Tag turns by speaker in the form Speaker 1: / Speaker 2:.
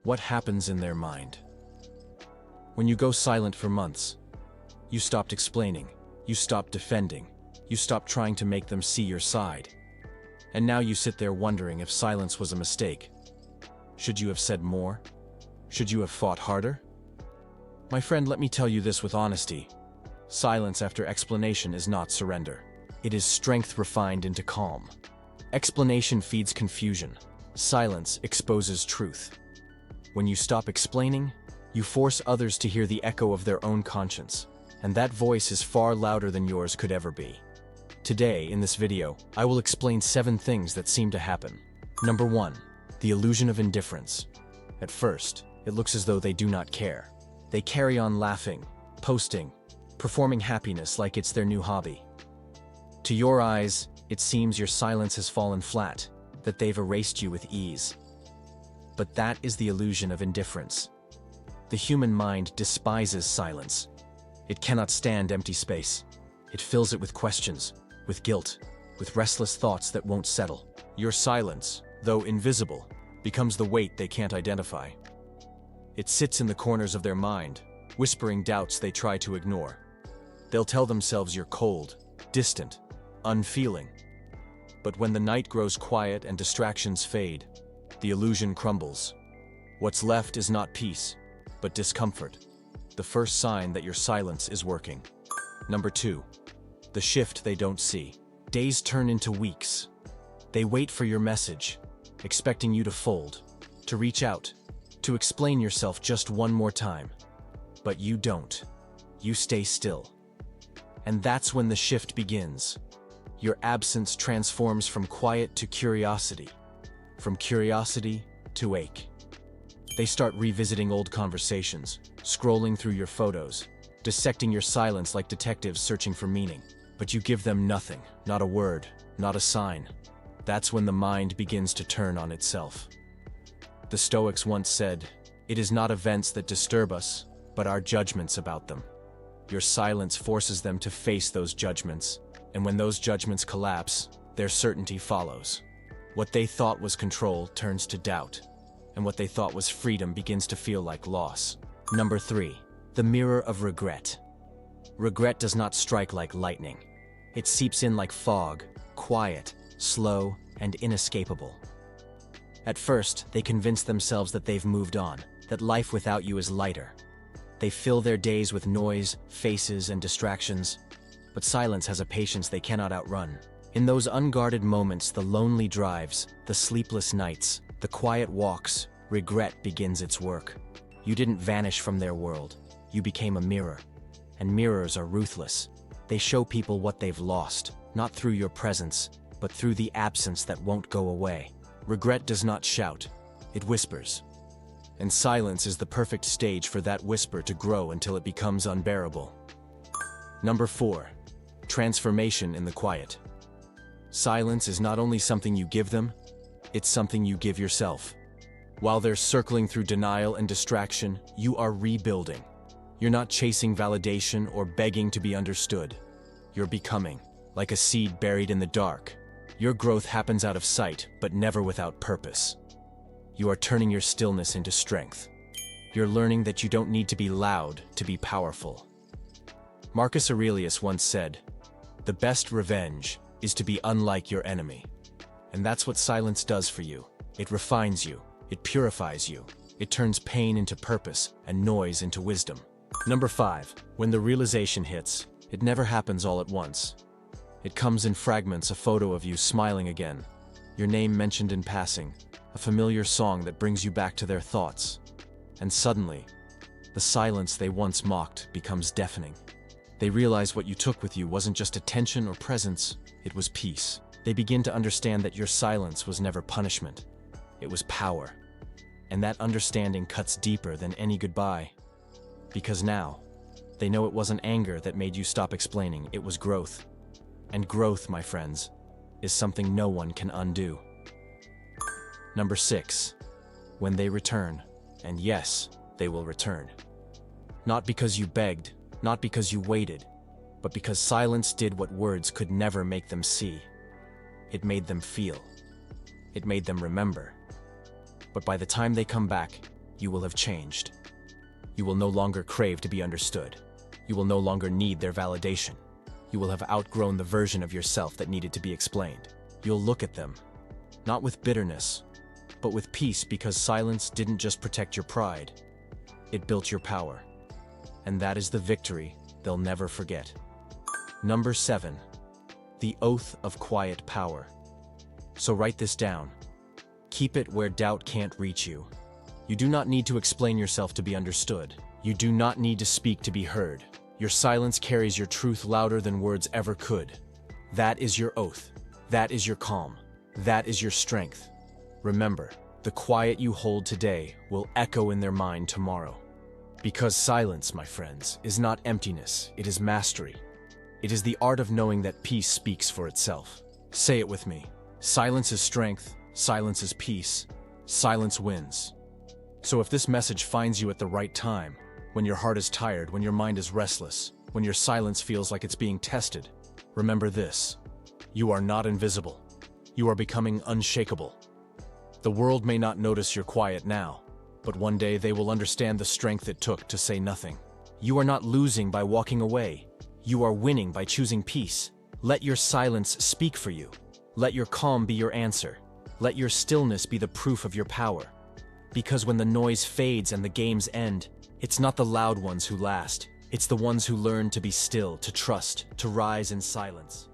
Speaker 1: What happens in their mind? When you go silent for months, you stopped explaining, you stopped defending, you stopped trying to make them see your side. And now you sit there wondering if silence was a mistake. Should you have said more? Should you have fought harder? My friend, let me tell you this with honesty. Silence after explanation is not surrender. It is strength refined into calm. Explanation feeds confusion. Silence exposes truth. When you stop explaining, you force others to hear the echo of their own conscience, and that voice is far louder than yours could ever be. Today, in this video, I will explain 7 things that seem to happen. Number 1. The illusion of indifference. At first, it looks as though they do not care. They carry on laughing, posting, performing happiness like it's their new hobby. To your eyes, it seems your silence has fallen flat, that they've erased you with ease. But that is the illusion of indifference. The human mind despises silence. It cannot stand empty space. It fills it with questions, with guilt, with restless thoughts that won't settle. Your silence, though invisible, becomes the weight they can't identify. It sits in the corners of their mind, whispering doubts they try to ignore. They'll tell themselves you're cold, distant, unfeeling. But when the night grows quiet and distractions fade, the illusion crumbles. What's left is not peace, but discomfort. The first sign that your silence is working. Number 2. The shift they don't see. Days turn into weeks. They wait for your message, expecting you to fold, to reach out, to explain yourself just one more time. But you don't. You stay still. And that's when the shift begins. Your absence transforms from quiet to curiosity, from curiosity to ache. They start revisiting old conversations, scrolling through your photos, dissecting your silence like detectives searching for meaning. But you give them nothing, not a word, not a sign. That's when the mind begins to turn on itself. The Stoics once said, "It is not events that disturb us, but our judgments about them." Your silence forces them to face those judgments, and when those judgments collapse, their certainty follows. What they thought was control turns to doubt, and what they thought was freedom begins to feel like loss. Number 3. The mirror of regret. Regret does not strike like lightning. It seeps in like fog, quiet, slow, and inescapable. At first, they convince themselves that they've moved on, that life without you is lighter. They fill their days with noise, faces, and distractions, but silence has a patience they cannot outrun. In those unguarded moments, the lonely drives, the sleepless nights, the quiet walks, regret begins its work. You didn't vanish from their world. You became a mirror. And mirrors are ruthless. They show people what they've lost, not through your presence, but through the absence that won't go away. Regret does not shout. It whispers. And silence is the perfect stage for that whisper to grow until it becomes unbearable. Number 4. Transformation in the quiet. Silence is not only something you give them, it's something you give yourself. While they're circling through denial and distraction, you are rebuilding. You're not chasing validation or begging to be understood. You're becoming, like a seed buried in the dark. Your growth happens out of sight, but never without purpose. You are turning your stillness into strength. You're learning that you don't need to be loud to be powerful. Marcus Aurelius once said, "The best revenge is to be unlike your enemy." And that's what silence does for you. It refines you. It purifies you. It turns pain into purpose and noise into wisdom. Number 5. When the realization hits, it never happens all at once. It comes in fragments: a photo of you smiling again, your name mentioned in passing, a familiar song that brings you back to their thoughts. And suddenly, the silence they once mocked becomes deafening. They realize what you took with you wasn't just attention or presence, it was peace. They begin to understand that your silence was never punishment, it was power. And that understanding cuts deeper than any goodbye. Because now, they know it wasn't anger that made you stop explaining, it was growth. And growth, my friends, is something no one can undo. Number 6. When they return. And yes, they will return. Not because you begged, not because you waited, but because silence did what words could never make them see. It made them feel. It made them remember. But by the time they come back, you will have changed. You will no longer crave to be understood. You will no longer need their validation. You will have outgrown the version of yourself that needed to be explained. You'll look at them, not with bitterness, but with peace, because silence didn't just protect your pride, it built your power. And that is the victory they'll never forget. Number 7. The oath of quiet power. So write this down. Keep it where doubt can't reach you. You do not need to explain yourself to be understood. You do not need to speak to be heard. Your silence carries your truth louder than words ever could. That is your oath. That is your calm. That is your strength. Remember, the quiet you hold today will echo in their mind tomorrow. Because silence, my friends, is not emptiness, it is mastery. It is the art of knowing that peace speaks for itself. Say it with me. Silence is strength, silence is peace, silence wins. So if this message finds you at the right time, when your heart is tired, when your mind is restless, when your silence feels like it's being tested, remember this: you are not invisible. You are becoming unshakable. The world may not notice your quiet now, but one day they will understand the strength it took to say nothing. You are not losing by walking away. You are winning by choosing peace. Let your silence speak for you. Let your calm be your answer. Let your stillness be the proof of your power. Because when the noise fades and the games end, it's not the loud ones who last. It's the ones who learn to be still, to trust, to rise in silence.